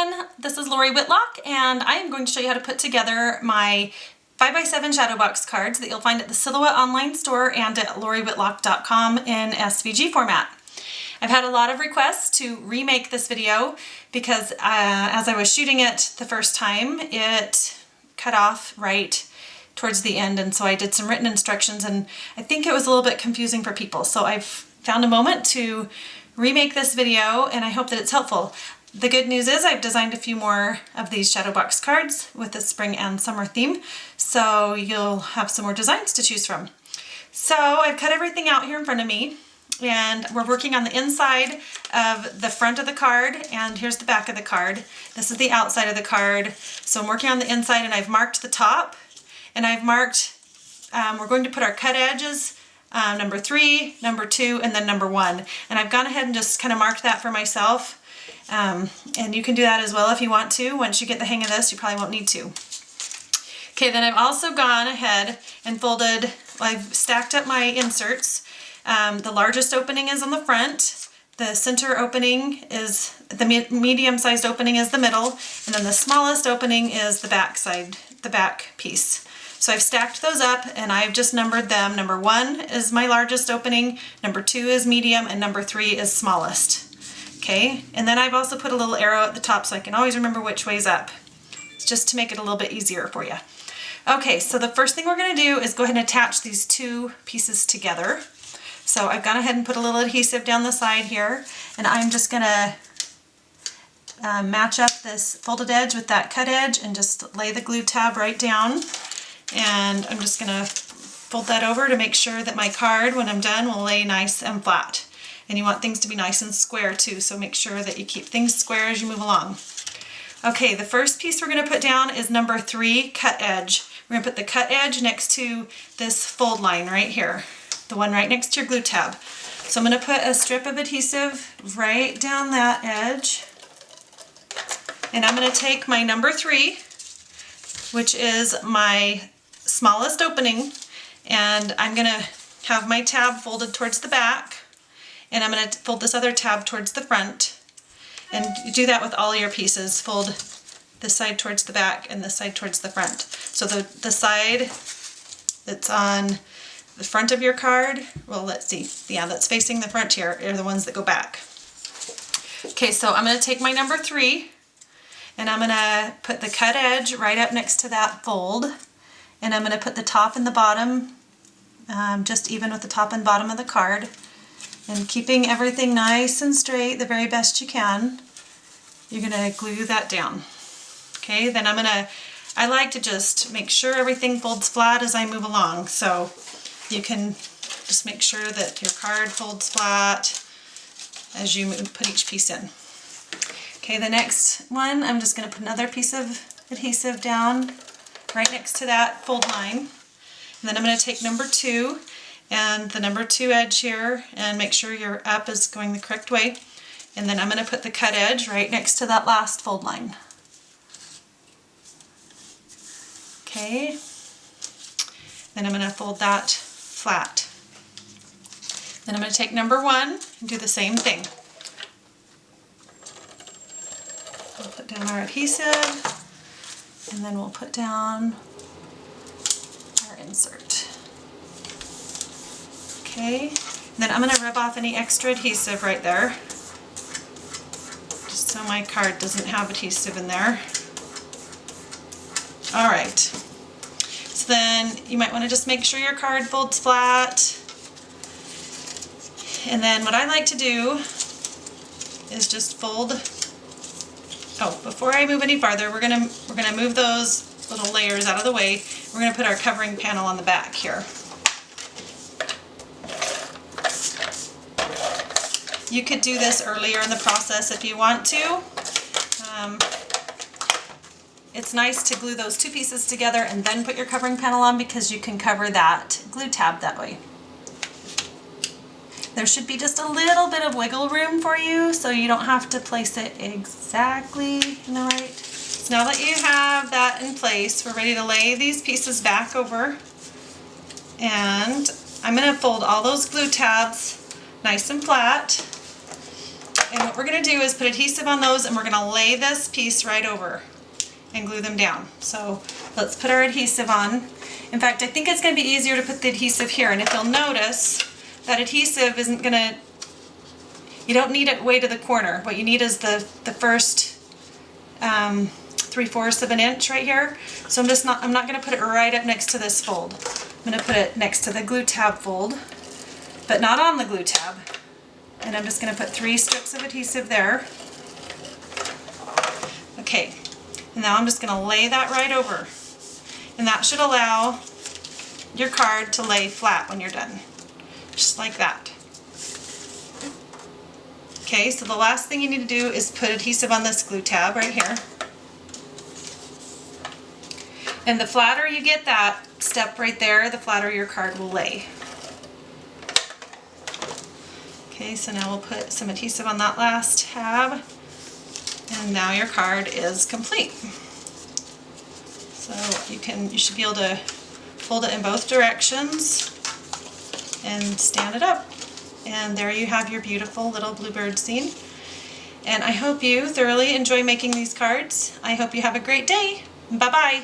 everyone, this is Lori Whitlock and I am going to show you how to put together my 5x7 shadow box cards that you'll find at the Silhouette online store and at loriwhitlock.com in SVG format. I've had a lot of requests to remake this video because as I was shooting it the first time, it cut off right towards the end, and so I did some written instructions and I think it was a little bit confusing for people. So I've found a moment to remake this video and I hope that it's helpful. The good news is I've designed a few more of these shadow box cards with the spring and summer theme, so you'll have some more designs to choose from. So I've cut everything out here in front of me and we're working on the inside of the front of the card, and here's the back of the card. This is the outside of the card. So I'm working on the inside and I've marked the top and I've marked, we're going to put our cut edges, number 3, number 2, and then number 1. And I've gone ahead and just kind of marked that for myself. And you can do that as well if you want to. Once you get the hang of this, you probably won't need to. Okay, then I've also gone ahead and folded, I've stacked up my inserts. The largest opening is on the front, the center opening is, the medium-sized opening is the middle, and then the smallest opening is the back side, the back piece. So I've stacked those up and I've just numbered them. Number 1 is my largest opening, number 2 is medium, and number 3 is smallest. Okay, and then I've also put a little arrow at the top so I can always remember which way's up. It's just to make it a little bit easier for you. Okay, so the first thing we're going to do is go ahead and attach these two pieces together. So I've gone ahead and put a little adhesive down the side here, and I'm just going to match up this folded edge with that cut edge and just lay the glue tab right down. And I'm just going to fold that over to make sure that my card, when I'm done, will lay nice and flat. And you want things to be nice and square too, so make sure that you keep things square as you move along. Okay, the first piece we're going to put down is number 3, cut edge. We're going to put the cut edge next to this fold line right here, the one right next to your glue tab. So I'm going to put a strip of adhesive right down that edge, and I'm going to take my number 3, which is my smallest opening, and I'm going to have my tab folded towards the back. And I'm going to fold this other tab towards the front, and you do that with all your pieces. Fold this side towards the back and this side towards the front. So the side that's on the front of your card, well, let's see, yeah, that's facing the front here are the ones that go back. Okay, so I'm going to take my number 3 and I'm going to put the cut edge right up next to that fold, and I'm going to put the top and the bottom just even with the top and bottom of the card. And keeping everything nice and straight the very best you can, you're going to glue that down. Okay, then I like to just make sure everything folds flat as I move along. So you can just make sure that your card folds flat as you put each piece in. Okay, the next one, I'm just going to put another piece of adhesive down right next to that fold line. And then I'm going to take number 2 and the number 2 edge here and make sure your up is going the correct way. And then I'm going to put the cut edge right next to that last fold line. Okay, then I'm going to fold that flat. Then I'm going to take number 1 and do the same thing. We'll put down our adhesive and then we'll put down our insert. Okay, and then I'm going to rub off any extra adhesive right there, just so my card doesn't have adhesive in there. Alright, so then you might want to just make sure your card folds flat. And then what I like to do is just fold, before I move any farther, we're gonna move those little layers out of the way. We're going to put our covering panel on the back here. You could do this earlier in the process if you want to. It's nice to glue those two pieces together and then put your covering panel on because you can cover that glue tab that way. There should be just a little bit of wiggle room for you so you don't have to place it exactly in the right. So now that you have that in place, we're ready to lay these pieces back over, and I'm going to fold all those glue tabs nice and flat. And what we're going to do is put adhesive on those, and we're going to lay this piece right over and glue them down. So let's put our adhesive on. In fact, I think it's going to be easier to put the adhesive here, and if you'll notice, that adhesive isn't going to, you don't need it way to the corner. What you need is the first 3/4 of an inch right here. So I'm not going to put it right up next to this fold. I'm going to put it next to the glue tab fold, but not on the glue tab. And I'm just going to put 3 strips of adhesive there. Okay, and now I'm just going to lay that right over. And that should allow your card to lay flat when you're done. Just like that. Okay, so the last thing you need to do is put adhesive on this glue tab right here. And the flatter you get that step right there, the flatter your card will lay. Okay, so now we'll put some adhesive on that last tab, and now your card is complete. So you should be able to fold it in both directions and stand it up. And there you have your beautiful little bluebird scene. And I hope you thoroughly enjoy making these cards. I hope you have a great day. Bye-bye.